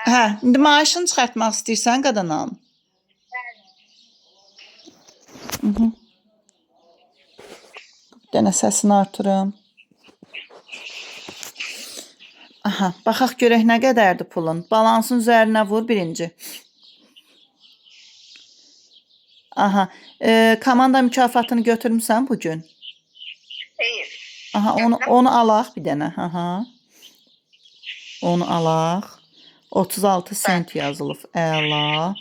Hə, indi maaşını çıxartmaq istəyirsən qadanam. Bir dənə səsini artırım. Aha, baxaq görək nə qədərdir pulun. Balansın üzərinə vur birinci. Aha, komanda mükafatını götürmüsən bugün? Hayır. Aha, onu alaq bir dənə. Aha. Onu alaq. 36 sent yazılıb. Əla.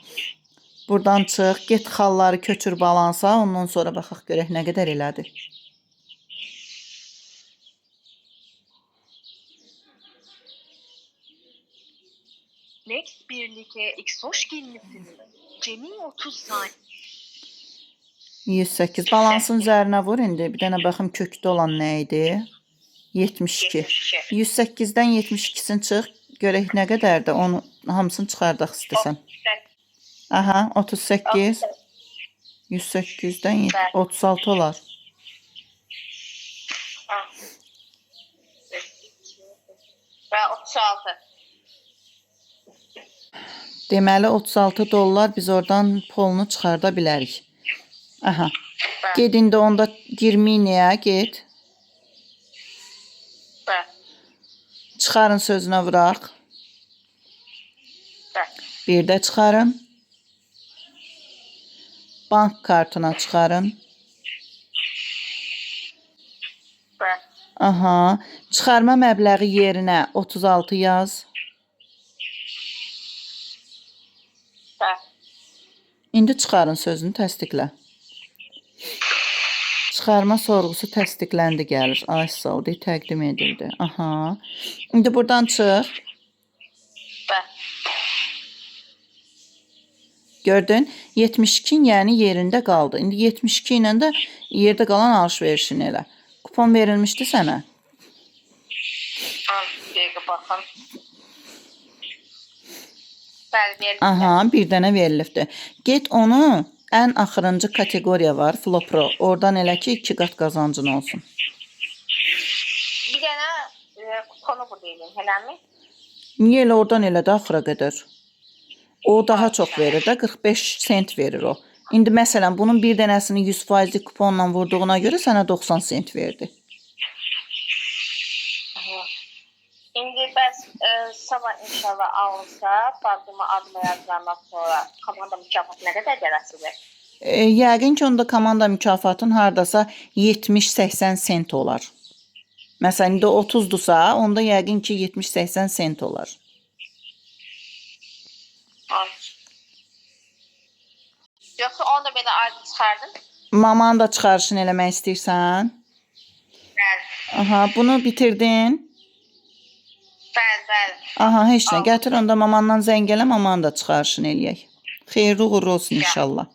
Buradan çıx, get xalları köçür balansa, ondan sonra baxaq görək nə qədər elədi. Next birlikte X hoş gelmişsiniz. Cemil 30 saniye. 108 balansın üzərinə vur indi. Bir dənə baxım kökdə olan nə idi? 72. 108-dən 72-sini çıx. Görək nə qədərdir. Onu hamısını çıxardaq istəsən. Aha, 38. 108-dən 36 olar. Ve 36. Deməli 36 dollar biz oradan polunu çıxarda bilərik. Aha. Ged indi onda 20-yə get. Çıxarın sözünə vuraq. Bir də çıxarın. Bank kartına çıxarın. Aha. Çıxarma məbləği yerinə 36 yaz. İndi çıxarın sözünü təsdiqlə. Çıxarma sorğusu təsdiqləndi gəlir. Ay sağ ol, təqdim edildi. Aha. İndi buradan çıx. Gördün? 72 yəni yerində qaldı. İndi 72 ilə də yerdə qalan alış-verişini elə. Kupon verilmişdi sənə. Baxın. Aha, bir dənə verilibdi. Get onu ən axırıncı kateqoriya var, Flopro. Oradan elə ki 2 qat qazancın olsun. Bir dənə kuponu burada eləyim, eləmi? Niyə elə oradan elə də axıra qədər? O daha çox verir də, 45 sent verir o. İndi məsələn bunun bir dənəsini 100% kuponla vurduğuna görə sənə 90 sent verdi. İndi bəs sabah inşallah alınsa, bazımı adıma yazılandan sonra komanda mükafatı nə qədər gələsidir? Yəqin ki onda komanda mükafatın hardasa 70-80 sent olar. Məsələn indi 30-dursa, onda yəqin ki 70-80 sent olar. Yoxsa onu da belə ayrı çıxardın? Mamanı da çıxarışını eləmək istəyirsən? Bəli. Aha, bunu bitirdin? Bəli. Aha, heç nə. Gətir onda mamandan zəng elə, mamanı da çıxarışını eləyək. Xeyirli uğurlu olsun inşallah.